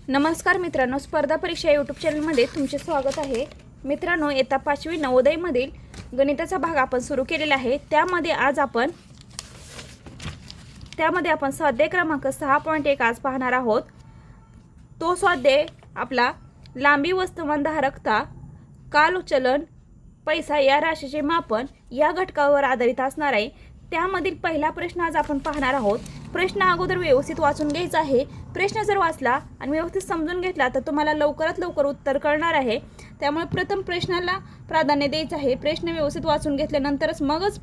नमस्कार मित्रांनो, स्पर्धा परीक्षा यूट्यूब चॅनलमध्ये तुमचे स्वागत आहे. मित्रांनो, येता 5वी नवोदयमधील गणिताचा भाग आपण सुरू केलेला आहे. त्यामध्ये आपण स्वाध्याय क्रमांक 6.1 आज पाहणार आहोत. तो स्वाध्याय आपला लांबी, वस्तुमान, धारकता, काल, चलन, पैसा या राशीचे मापन या घटकावर आधारित असणार आहे. त्यामधील पहिला प्रश्न आज आपण पाहणार आहोत. प्रश्न अगोदर व्यवस्थित वाचून घ्यायचा आहे. प्रश्न जर वाचला आणि व्यवस्थित समजून घेतला तर तुम्हाला लवकरात लवकर उत्तर कळणार आहे. त्यामुळे प्रथम प्रश्नाला प्राधान्य द्यायचं आहे. प्रश्न व्यवस्थित वाचून घेतल्यानंतरच मगच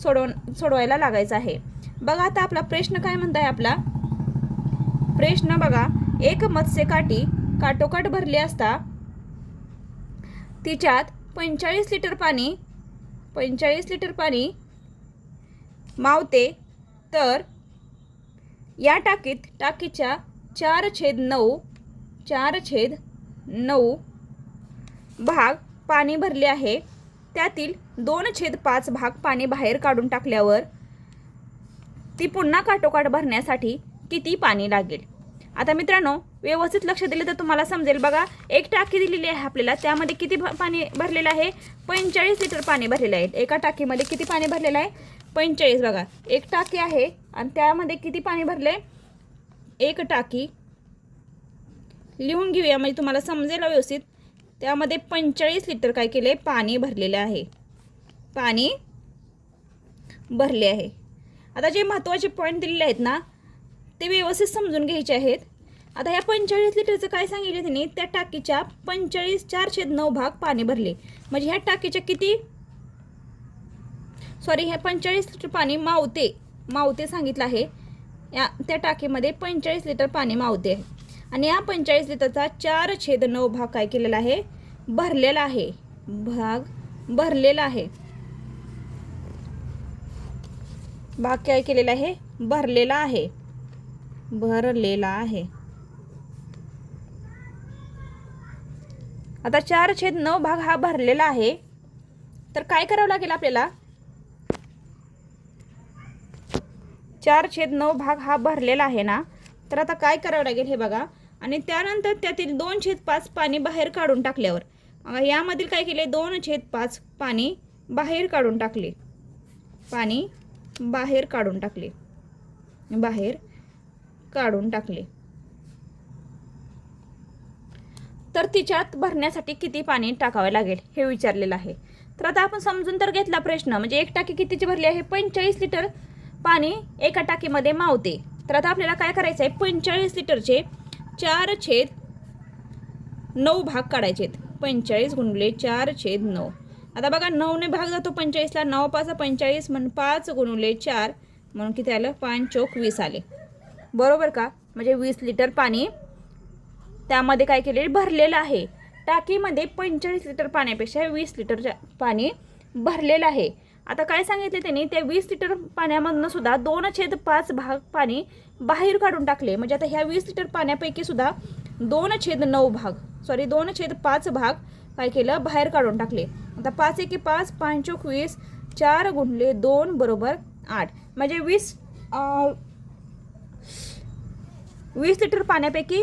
सोडवायला लागायचं आहे. बघा आता आपला प्रश्न काय म्हणताय. आपला प्रश्न बघा, एक मत्स्यकाठी काठोकाठ भरली असता तिच्यात 45 लिटर पाणी मावते, तर या टाकीच्या 4/9 भाग पाणी भरले आहे. त्यातील 2/5 भाग पाणी बाहेर काढून टाकल्यावर ती पुन्हा काठोकाठ भरण्यासाठी किती पाणी लागेल. आता मित्रांनो, व्यवस्थित लक्ष दिले तर तुम्हाला समजेल. बघा, एक टाकी दिलेली आहे आपल्याला. त्यामध्ये किती पाणी भरलेलं आहे? 45 लिटर पाणी भरलेलं आहे. एका टाकीमध्ये किती पाणी भरलेलं आहे? 45. बघा, एक टाकी आहे आणि त्यामध्ये किती पाणी भरले? एक टाकी लिहून घेऊया म्हणजे तुम्हाला समजेल व्यवस्थित. त्यामध्ये 45 लिटर काय केले? पाणी भरलेले आहे. पाणी भरले आहे. आता जे महत्त्वाचे पॉईंट दिलेले आहेत ना, ते व्यवस्थित समजून घ्यायचे आहेत. आता ह्या 45 लिटरचं काय सांगितलं त्यांनी? त्या टाकीच्या 4/9 भाग पाणी भरले. म्हणजे ह्या टाकीच्या किती? ह्या 45 लिटर पाणी मावते सांगितलं आहे. त्या टाकीमध्ये 45 लिटर पाणी मावते आहे. आणि या 45 लिटरचा 4/9 भाग काय केलेला आहे? भरलेला आहे. भाग काय केलेला आहे? भरलेला आहे. आता 4/9 भाग हा भरलेला आहे. तर काय करावं लागेल आपल्याला? 4/9 भाग हा भरलेला आहे ना, तर आता काय करावं लागेल हे बघा. आणि त्यानंतर त्यातील 2/5 पाणी बाहेर काढून टाकल्यावर, यामधील काय केले? 2/5 पाणी बाहेर काढून टाकले. बाहेर काढून टाकले. तर तिच्यात भरण्यासाठी किती पाणी टाकावे लागेल हे विचारलेलं आहे. तर आता आपण समजून तर घेतला प्रश्न. म्हणजे एक टाकी कितीची भरली आहे? 45 लिटर पाणी एका टाकीमध्ये मावते. तर आता आपल्याला काय करायचं आहे? 45 लिटरचे 4/9 भाग काढायचे आहेत. 45 गुणिले 4/9. आता बघा, 9ने भाग जातो 45ला. 9×5 45 म्हणून 5 गुणिले 4 म्हणून किती आलं? 5×4 आले. बरोबर का? म्हणजे 20 लिटर पाणी त्यामध्ये काय केले? भरलेलं आहे. टाकीमध्ये 45 लिटर पाण्यापेक्षा 20 लिटर पाणी भरलेलं आहे. आता काय सांगितले त्यांनी? त्या 20 लिटर पाण्यामधून सुद्धा 2/5 भाग पाणी बाहेर काढून टाकले. म्हणजे आता ह्या 20 लिटर पाण्यापैकी सुद्धा 2/5 भाग काय केलं? बाहेर काढून टाकले. आता 5 × 5 5×4 4 गुणिले 2 बरोबर 8. म्हणजे 20 लिटर पाण्यापैकी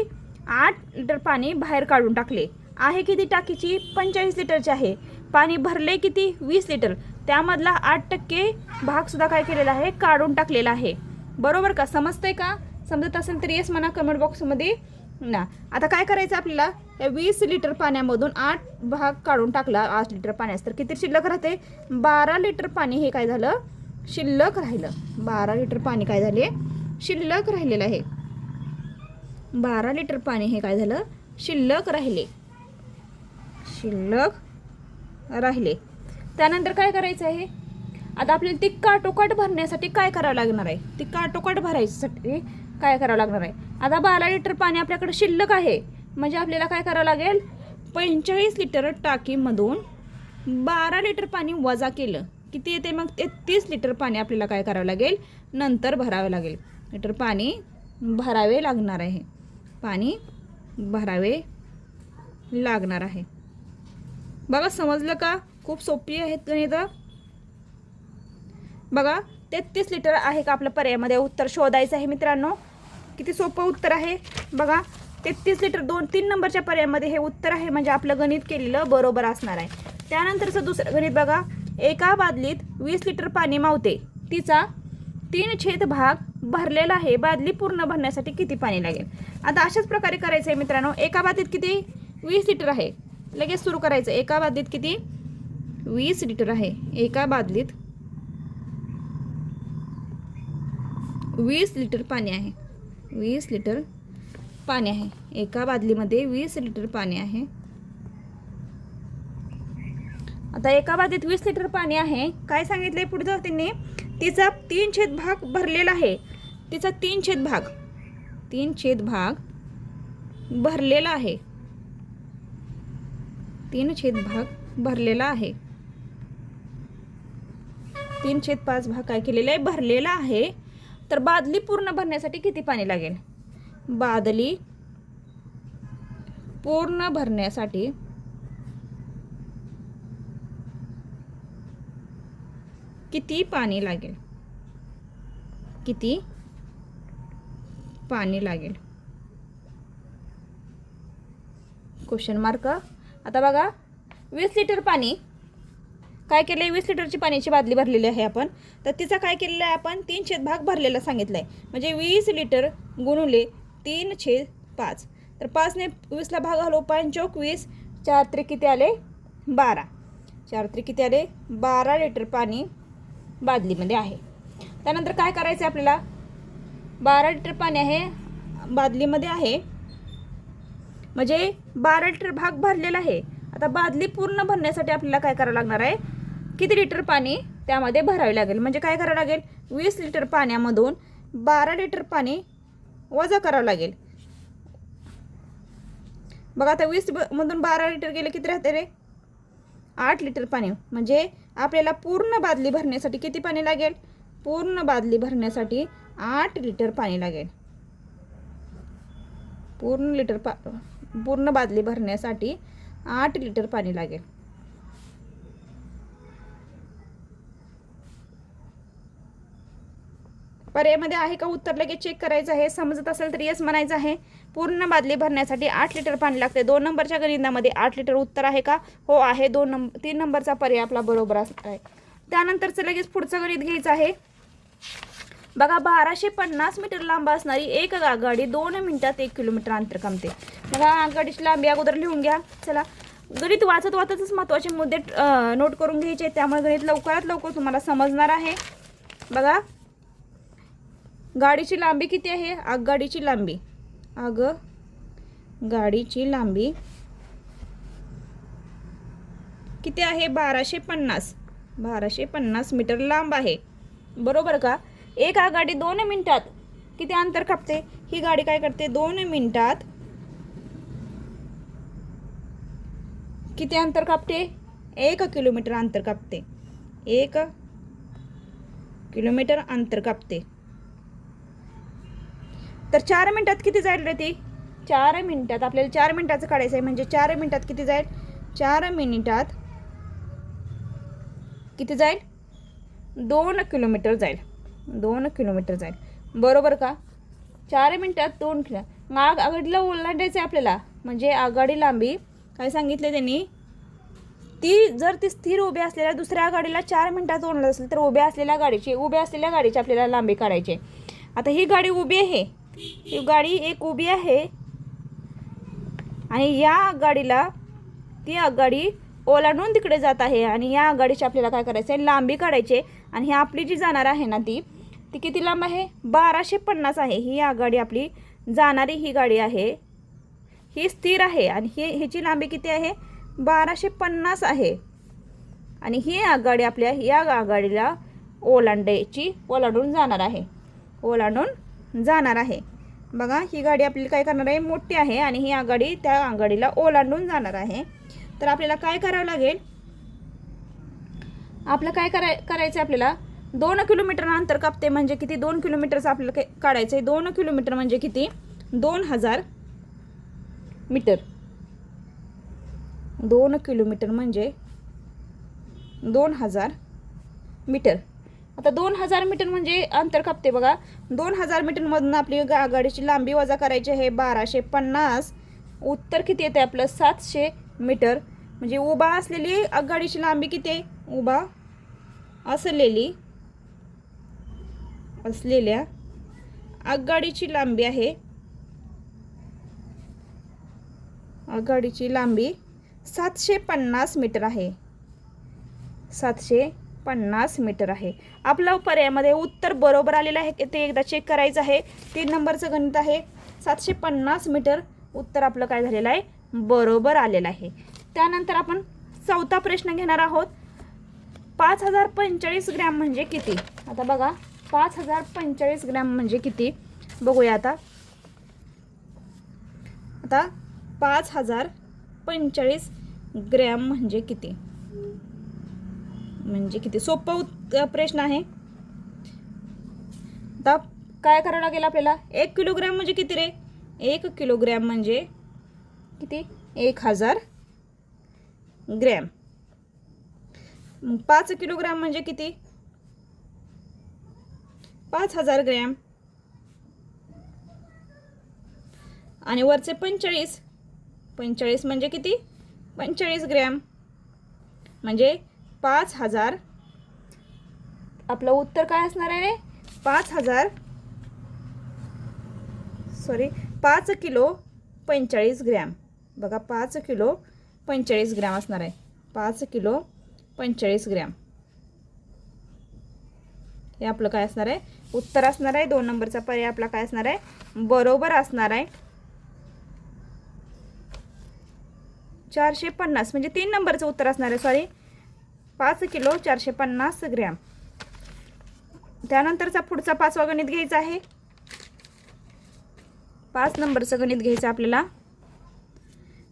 8 लिटर पाणी बाहेर काढून टाकले. आहे किती टाकीची? 45 लिटरची आहे. पाणी भरले किती? 20 लिटर. त्यामधला 8% भाग सुद्धा काय केलेला आहे? काढून टाकलेला आहे. बरोबर का? समजतंय का? समजत असेल तर येस म्हणा कमेंट बॉक्समध्ये ना. आता काय करायचं आपल्याला? या 20 लिटर पाण्यामधून 8 भाग काढून टाकला 8 लिटर पाण्यास, तर किती शिल्लक राहते? 12 लिटर पाणी हे काय झालं? शिल्लक राहिलं. 12 लिटर पाणी काय झाले? शिल्लक राहिलेलं आहे. 12 लिटर पाणी हे काय झालं? शिल्लक राहिले. त्यानंतर काय करायचं आहे? आता आपल्याला ती काठोकाठ भरण्यासाठी काय करावं लागणार आहे? ती काठोकाठ भरायसाठी काय करावं लागणार आहे? आता 12 लिटर पाणी आपल्याकडे शिल्लक आहे. म्हणजे आपल्याला काय करावं लागेल? 45 लिटर टाकीमधून 12 लिटर पाणी वजा केलं. किती येते मग? 33 लिटर पाणी आपल्याला काय करावं लागेल? नंतर भरावे लागेल. लिटर पाणी भरावे लागणार आहे. बघा, समजलं का? खूप सोपी आहेत गणित. बघा, 33 लिटर आहे का आपल्या पर्यायामध्ये? उत्तर शोधायचं आहे मित्रांनो. किती सोपं उत्तर आहे बघा. 33 लिटर 2-3 नंबरच्या पर्यायामध्ये हे उत्तर आहे, म्हणजे आपलं गणित केलेलं बरोबर असणार आहे. त्यानंतरचं दुसरं गणित बघा. एका बादलीत 20 लिटर पाणी मावते, तिचा 3/4 भाग भरलेला आहे, बादली पूर्ण भरण्यासाठी किती पाणी लागेल? आता अशाच प्रकारे करायचं आहे मित्रांनो. एका बादलीत किती? 20 लिटर आहे. लगेच सुरू करायचं. एका बादलीत किती? 20 लिटर आहे. एका बादलीत 20 लिटर पाणी आहे. 20 लिटर पाणी आहे. एका बादलीमध्ये 20 लिटर पाणी आहे. आता एका बादलीत 20 लिटर पाणी आहे. काय सांगितलंय पुढे त्यांनी? तिचा 3/4 भाग भरलेला आहे. तिचा 3/4 भाग भरलेला आहे. 3/4 भाग भरलेला आहे. 3/5 भाग काय केलेला आहे? भरलेला आहे. तर बादली पूर्ण भरण्यासाठी किती पाणी लागेल? बादली पूर्ण भरण्यासाठी किती पाणी लागेल? किती पाणी लागेल? Question mark. आता बघा 20 लिटर पाणी काय केलंय? 20 लिटरची पाण्याची बादली भरलेली आहे आपण. तर तिचा काय केलेलं आहे आपण? 3/4 भाग भरलेला सांगितलं आहे. म्हणजे 20 लिटर गुणुले 3/5. तर 5ने 20ला भाग घालू. 5 चौक 20. 4 त्रिक किती आले? 12. 4 त्रिक किती आले? 12 लिटर पाणी बादलीमध्ये आहे. त्यानंतर काय करायचं आपल्याला? 12 लिटर पाणी आहे बादलीमध्ये आहे, म्हणजे 12 लिटर भाग भरलेला आहे. आता बादली पूर्ण भरण्यासाठी आपल्याला काय करावं लागणार आहे? किती लिटर पाणी त्यामध्ये भरावे लागेल? म्हणजे काय करावं लागेल? 20 लिटर पाण्यामधून 12 लिटर पाणी वजा करावं लागेल. बघा आता 20 मधून 12 लिटर गेले किती राहते रे? 8 लिटर पाणी. म्हणजे आपल्याला पूर्ण बादली भरण्यासाठी किती पाणी लागेल? पूर्ण बादली भरण्यासाठी 8 लिटर पाणी लागेल. पूर्ण बादली भरण्यासाठी 8 लिटर पाणी लागेल. पर्यायामध्ये आहे का उत्तर? लगेच चेक करायचं आहे. समजत असेल तर येस म्हणायचं आहे. पूर्ण बादली भरण्यासाठी 8 लिटर पाणी लागते. 2 नंबरच्या गणितामध्ये 8 लिटर उत्तर आहे का? हो आहे. 3 नंबरचा पर्याय आपला बरोबर असणार आहे. त्यानंतरचं लगेच पुढचं गणित घ्यायचं आहे. बघा 1250 मीटर लांब असणारी एक आगगाडी 2 मिनिटात 1 किलोमीटर अंतर कापते. बघा आगगाडीची लांबी अगोदर लिहून घ्या. चला गणित वाचतच महत्त्वाचे मुद्दे नोट करून घ्यायचे, त्यामुळे गणित लवकरात लवकर तुम्हाला समजणार आहे. बघा गाडीची लांबी किती आहे? आगगाडीची लांबी किती आहे? 1250 मीटर लांब आहे. बरोबर का? एक आगगाडी 2 मिनिटात किती अंतर कापते? ही गाडी काय करते? 2 मिनिटात किती अंतर कापते? 1 किलोमीटर अंतर कापते. 1 किलोमीटर अंतर कापते. तर 4 मिनिटात किती जाईल रे ती? 4 मिनिटात आपल्याला 4 मिनिटाचं काढायचं आहे. म्हणजे 4 मिनिटात किती जाईल? 4 मिनिटात किती जाईल? 2 किलोमीटर जाईल. 2 किलोमीटर जाईल. बरोबर का? 4 मिनिटात 2 किलोमीटर. आगगाडीला ओलांडायचं आहे आपल्याला. म्हणजे आगगाडी लांबी काय सांगितले त्यांनी? जर ती स्थिर उभी असलेल्या दुसऱ्या गाडीला 4 मिनिटात ओलांडत असेल तर उभ्या असलेल्या गाडीची आपल्याला लांबी काढायची. आता ही गाडी उभी आहे. ही गाडी एक उभी आहे आणि या गाडीला ती आगगाडी ओलांडून तिकडे जात आहे आणि या आगगाडीची आपल्याला काय करायचं आहे? लांबी काढायची. आणि ही आपली जी जाणार आहे ना ती किती लांब आहे? 1250 आहे. ही आगगाडी आपली जाणारी ही गाडी आहे, ही स्थिर आहे आणि हिची लांबी किती आहे? 1250 आहे. आणि ही आगगाडी आपल्या या आगगाडीला ओलांडून जाणार आहे. बघा ही गाडी आपल्याला काय करणार आहे? मोठी आहे आणि ही आगगाडी त्या आगगाडीला ओलांडून जाणार आहे. तर आपल्याला काय करावं लागेल? आपलं काय करायचं आपल्याला? 2 किलोमीटर अंतर कापते म्हणजे किती? 2 किलोमीटरचं आपल्याला काढायचं आहे. 2 किलोमीटर म्हणजे किती? 2000 मीटर. 2 किलोमीटर म्हणजे 2000 मीटर. आता 2000 मीटर म्हणजे अंतर कापते बघा. 2000 मीटरमधून आपली आघाडीची लांबी वजा करायची आहे 1250. उत्तर किती येते आपलं 700 मीटर. म्हणजे उभा असलेली आघाडीची लांबी किती आहे? उभा असलेल्या आघाडीची लांबी आहे, आघाडीची लांबी 750 मीटर आहे. 750 मीटर आहे. आपल्या पर्यायामध्ये उत्तर बरोबर आलेलं आहे ते एकदा चेक करायचं आहे. 3 नंबरचं गणित आहे. 750 मीटर उत्तर आपलं काय झालेलं आहे? बरोबर आलेलं आहे. त्यानंतर आपण चौथा प्रश्न घेणार आहोत. 5045 ग्रॅम म्हणजे किती? आता बघा 5045 ग्रॅम म्हणजे किती बघूया. आता 5045 ग्रॅम म्हणजे किती? सोपा प्रश्न आहे. आता काय करावं लागेल आपल्याला? 1 किलोग्रॅम म्हणजे किती रे? 1 किलोग्रॅम म्हणजे किती? 1000 ग्रॅम. 5 किलोग्रॅम म्हणजे किती? 5000 ग्रॅम. आणि वरचे 45 म्हणजे किती? 45 ग्रॅम म्हणजे 5000. आपलं उत्तर काय असणार आहे रे? 5 किलो 45 ग्रॅम. बघा 5 किलो 45 ग्रॅम असणार आहे. 5 किलो 45 ग्रॅम हे आपलं काय असणार आहे? उत्तर असणार आहे. 2 नंबरचा पर्याय आपला काय असणार आहे? बरोबर असणार आहे. 450 म्हणजे 3 नंबरचं उत्तर असणार आहे. 5 किलो 450 ग्रॅम. त्यानंतरचा पुढचा 5वा गणित घ्यायचा आहे. 5 नंबरचं गणित घ्यायचं आपल्याला.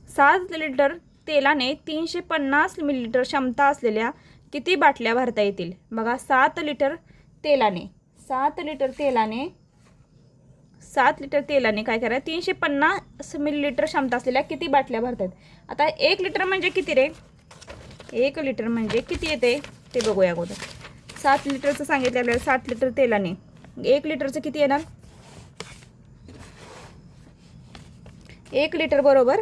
7 लिटर तेलाने 350 मिलीलिटर क्षमता असलेल्या किती बाटल्या भरता येतील? बघा 7 लिटर तेलाने काय करा? 350 मिलीलिटर क्षमता असलेल्या किती बाटल्या भरतात? आता 1 लिटर म्हणजे किती रे? 1 लिटर म्हणजे किती येते ते बघूया अगोदर. 7 लिटरचं सांगितलं आपल्याला. 7 लिटर तेलाने 1 लिटरचं किती येणार? 1 लिटर बरोबर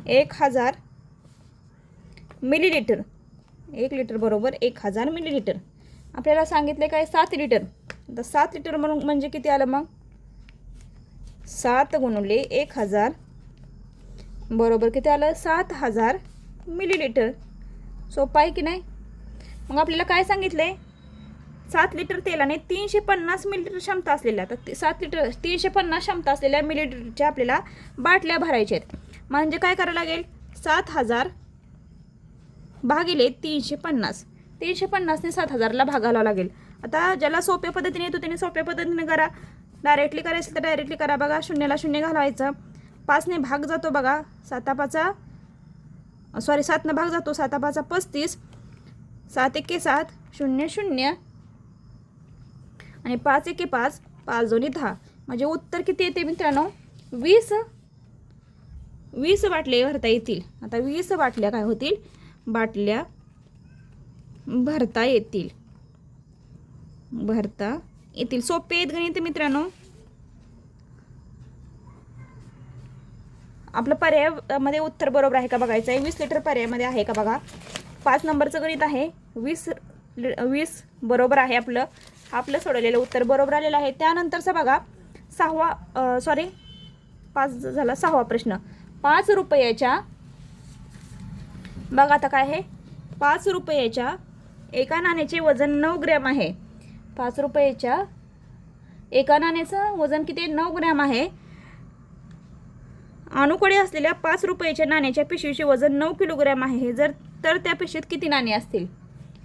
1000 मिलीलिटर. 1 लिटर बरोबर 1000 मिलीलिटर. आपल्याला सांगितले काय? 7 लिटर. आता 7 लिटर म्हणून म्हणजे किती आलं मग? 7 गुणिले 1000 बरोबर किती आलं? 7000 मिलीलिटर. सोपं आहे की नाही? मग आपल्याला काय सांगितले? 7 लिटर तेलाने 350 मिलीलिटर क्षमता असलेल्या, तर 7 लिटर 350 क्षमता असलेल्या मिलीलिटरच्या आपल्याला बाटल्या भरायच्या आहेत. म्हणजे काय करायला लागेल? 7000 भागिले 350. 350ने 7000ला भागायला लागेल. आता ज्याला सोप्या पद्धतीने येतो त्याने सोप्या पद्धतीने करा. डायरेक्टली करायचं तर डायरेक्टली करा. बघा 0ला 0 घालवायचं. 5ने भाग जातो बघा. 7 ने भाग जातो. 7 5 35. 7 1 7 0 0 आणि 5 1 5 5 2 10. म्हणजे उत्तर किती येते मित्रांनो? 20 बाटल्या भरता येतील. आता 20 बाटल्या काय होतील? बाटल्या भरता येतील. सोपे आहेत गणित मित्रांनो. आपलं पर्यायामध्ये उत्तर बरोबर आहे का बघायचं आहे. 20 लिटर पर्यायामध्ये आहे का बघा. 5 नंबरचं गणित आहे. 20 बरोबर आहे. आपलं सोडवलेलं उत्तर बरोबर आलेलं आहे. त्यानंतरचा बघा 6वा प्रश्न. 5 रुपयाच्या बघा आता काय आहे? 5 रुपयाच्या एका नाण्याचे वजन 9 ग्रॅम आहे. 5 रुपयाच्या एका नाण्याचं वजन किती? 9 ग्रॅम आहे. अणुकडे असलेल्या 5 रुपयाच्या नाण्याच्या पिशवीचे वजन 9 किलोग्रॅम आहे. तर त्या पिशवीत किती नाणी असतील?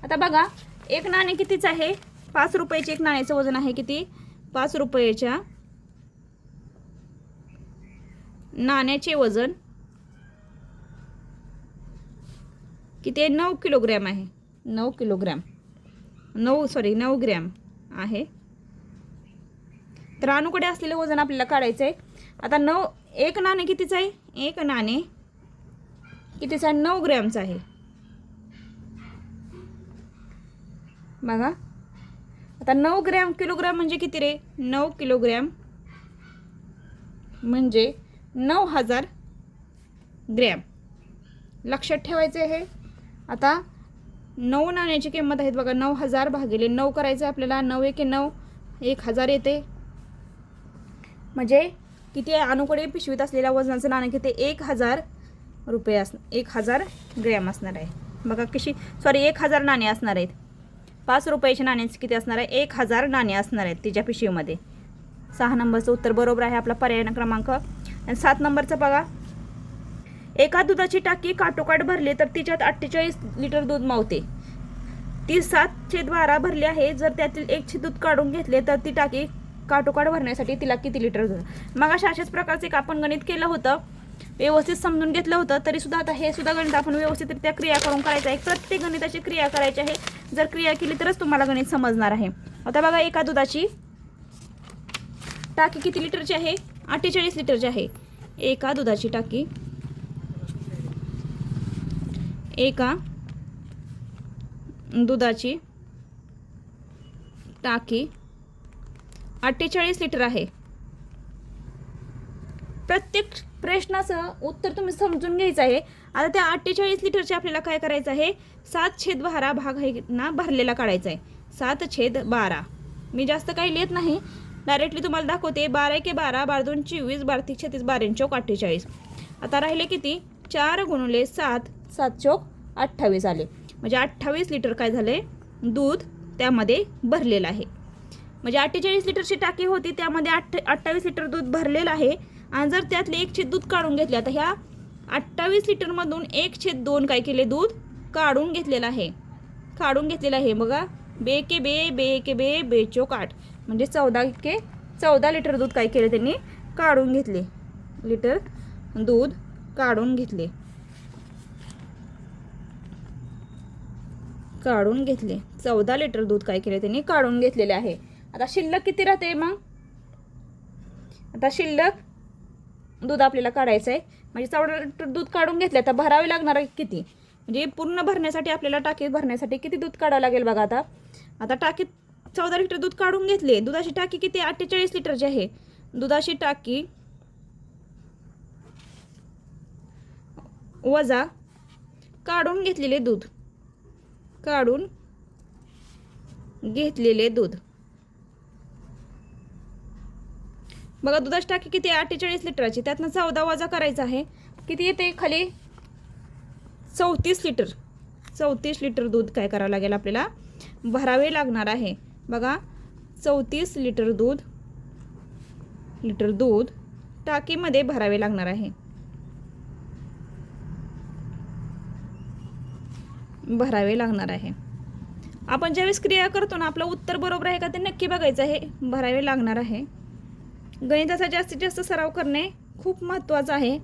आता बघा एक नाणे कितीच आहे? 5 रुपयाचे एक नाण्याचं वजन आहे किती? 5 रुपयाच्या नाण्याचे वजन किती आहे? 9 किलोग्रॅम आहे. 9 ग्रॅम आहे. तर अणुकडे असलेले वजन आपल्याला काढायचं आहे. आता एक नाणे कितीचं आहे? एक नाणे कितीचं आहे? 9 ग्रॅमचं आहे. बघा आता 9 ग्रॅम किलोग्रॅम म्हणजे किती रे? 9 किलोग्रॅम म्हणजे 9000 ग्रॅम. लक्षात ठेवायचं आहे. आता 9 नाण्याची किंमत आहेत बघा. 9000 भागिले 9 करायचं आपल्याला. 9 एके 9, 1000 येते. म्हणजे किती अनुकडे पिशवीत असलेल्या वजनाचं नाणं किती? 1000 रुपये 1000 ग्रॅम असणार आहे. बघा कशी 1000 नाणे असणार आहेत. 5 रुपयाच्या नाण्याचे किती असणार आहे? 1000 नाणे असणार आहेत तिच्या पिशवीमध्ये. 6 नंबरचं उत्तर बरोबर आहे आपला पर्याय क्रमांक. आणि 7 नंबरचं बघा. एका दुधाची टाकी काटोकाट भरली तर तिच्यात 48 लिटर दूध मावते. ती 7/12 भरली आहे. जर त्यातील 1 दूध काढून घेतले तर ती टाकी काटोकाट भरण्यासाठी तिला किती लिटर दूध? मग अशाच प्रकारचे एक आपण गणित केलं होतं, व्यवस्थित समजून घेतलं होतं. तरी सुद्धा आता हे सुद्धा गणित आपण व्यवस्थितरित्या क्रिया करून करायचं आहे. प्रत्येक गणिताची क्रिया करायची आहे. जर क्रिया केली तरच तुम्हाला गणित समजणार आहे. आता बघा एका दुधाची टाकी किती लिटरची आहे? 48 लिटरची आहे. एका दुधाची टाकी दुधाची टाकी 48 लिटर आहे. प्रत्येक प्रश्नाचं उत्तर तुम्ही समजून घ्यायचं आहे. आता त्या 48 लिटरचे आपल्याला काय करायचं आहे? 7/12 भाग आहे ना भरलेला काढायचा आहे. 7/12 मी जास्त काही लिहित नाही, डायरेक्टली तुम्हाला दाखवते. 12 एके 12, 12 2 24, 12 3 36, 12 चौक 48. आता राहिले किती? 4 गुणिले 7, 7 चौक 28 आले. म्हणजे 28 लिटर काय झाले? दूध त्यामध्ये भरलेलं आहे. म्हणजे 48 लिटरची टाकी होती, त्यामध्ये 28 लिटर दूध भरलेलं आहे. आणि जर त्यातले 1/2 दूध काढून घेतले, आता ह्या 28 लिटरमधून 1/2 काय केले? दूध काढून घेतलेलं आहे. बघा बे के बे, बे के बे, बे चौक 8 म्हणजे 14 लिटर दूध काय केले? त्यांनी काढून घेतले. लिटर दूध काढून घेतले. 14 लिटर दूध काय केले? त्यांनी काढून घेतलेले आहे. आता शिल्लक किती राहते मग? आता शिल्लक दूध आपल्याला काढायचं आहे. म्हणजे 14 लिटर दूध काढून घेतले. आता भरावे लागणार आहे किती? म्हणजे पूर्ण भरण्यासाठी आपल्याला टाकीत भरण्यासाठी किती दूध काढावं लागेल बघा. आता टाकीत 14 लिटर दूध काढून घेतले. दुधाची टाकी किती? 48 लिटरची आहे. दुधाची टाकी वजा काढून घेतलेले दूध. बघा दुधाची टाकी किती? 48 लिटरची. त्यातनं 14 वजा करायचं आहे. किती येते खाली? 34 लिटर दूध काय करावं लागेल आपल्याला? भरावे लागणार आहे. बघा 34 लिटर दूध टाकीमध्ये भरावे लागणार आहे. आपण ज्यावेळेस क्रिया करतो ना, आपलं उत्तर बरोबर आहे का ते नक्की बघायचं आहे. भरावे लागणार आहे. गणिताचा जास्तीत जास्त सराव करणे खूप महत्त्वाचं आहे.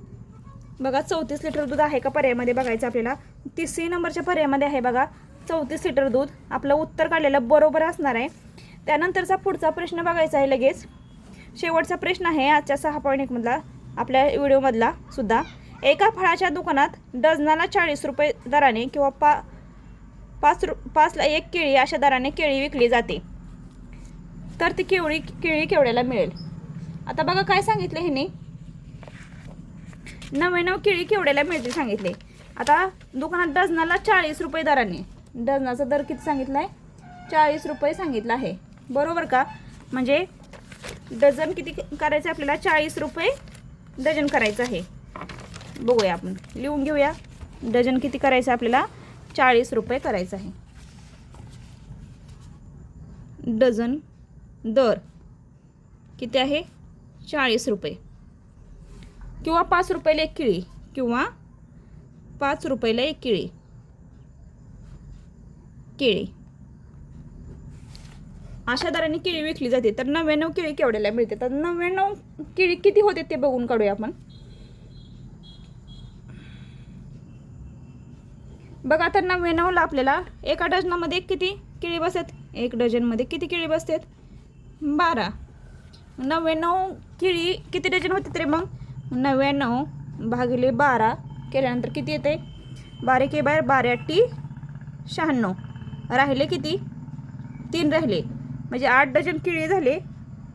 बघा 34 लिटर दूध आहे का पर्यायामध्ये बघायचं आपल्याला. 3 नंबरच्या पर्यायामध्ये आहे बघा 34 लिटर दूध. आपलं उत्तर काढलेलं बरोबर असणार आहे. त्यानंतरचा पुढचा प्रश्न बघायचा आहे लगेच. शेवटचा प्रश्न आहे आजच्या 6.1 मधला, आपल्या व्हिडिओमधला सुद्धा. एका फळाच्या दुकानात डझनाला 40 रुपये दराने किंवा 5ला 1 केळी अशा दराने केळी विकली जाते. तर ती केळी केवढ्याला मिळेल? आता बघा काय सांगितलं ह्याने, 99 केळी केवढ्याला मिळते सांगितले. आता दुकानात डझनाला 40 रुपये दराने, डझनाचा दर किती सांगितला आहे? 40 रुपये सांगितला आहे. बरोबर का? म्हणजे डझन किती करायचं आपल्याला? 40 रुपये डझन करायचं आहे. बघूया आपण, लिहून घेऊया. डझन किती करायचं आपल्याला? 40 रुपये करायचं आहे. डझन दर किती आहे? 40 रुपये. किंवा 5 रुपयाला 1 केळी, किंवा 5 रुपयाला 1 केळी. अशा दराने केळी विकली जाते. तर 99 केळी केवढ्याला मिळते? तर 99 केळी किती होते ते बघून काढूया आपण. बघा आता 99ला आपल्याला एका डझनामध्ये किती केळी बसतात? 1 डझनमध्ये किती केळी बसतात? 12. 99 केळी किती डझन होते तरी मग? 99 भागिले 12 केल्यानंतर किती येते? 12 के 12, 12 8 96. राहिले किती? 3 राहिले, म्हणजे 8 डझन केळी झाले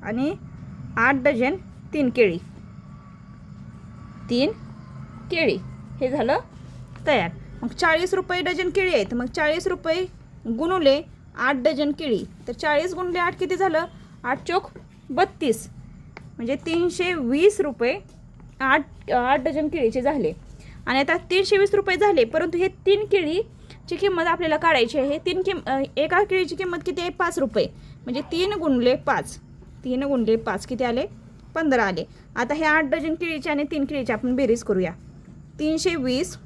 आणि 8 डझन 3 केळी, 3 केळी हे झालं तयार. मग 40 रुपये डझन केळी आहेत, मग 40 रुपये गुणुले 8 डझन केळी, तर 40 गुणुले 8 किती झालं, 8 चोक 32, म्हणजे 320 रुपये 8 डझन केळीचे झाले. आणि आता 320 रुपये झाले, परंतु हे 3 केळीची किंमत आपल्याला काढायची आहे. एका केळीची किंमत किती आहे, 5 रुपये, म्हणजे 3 गुणले 5, 3 गुणले 5 किती आले, 15 आले. आता हे 8 डझन केळीचे आणि 3 केळीचे आपण बेरीज करूया. 320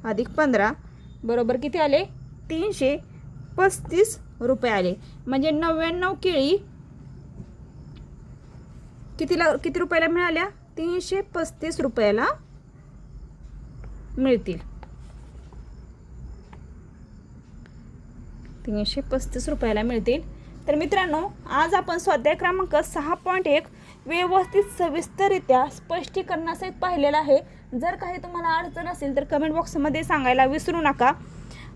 अधिक 15 बरोबर किती आले, 335 रुपये आले. म्हणजे 99 केळी किती रुपयाला मिळाल्या, 335 रुपयाला मिळतील. 335 रुपयाला मिळतील. तर मित्रांनो, आज आपण स्वाध्याय क्रमांक 6.1 व्यवस्थित सविस्तररित्या स्पष्टीकरणासहित पाहिलेला आहे. जर काही तुम्हाला अडचण असेल तर कमेंट बॉक्समध्ये सांगायला विसरू नका.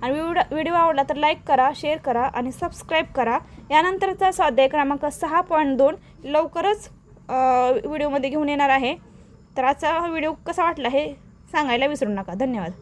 आणि व्हिडिओ आवडला तर लाईक करा, शेअर करा आणि सबस्क्राईब करा. यानंतरचा स्वाध्याय क्रमांक 6.2 लवकरच व्हिडिओमध्ये घेऊन येणार आहे. तर आजचा व्हिडिओ कसा वाटला हे सांगायला विसरू नका. धन्यवाद.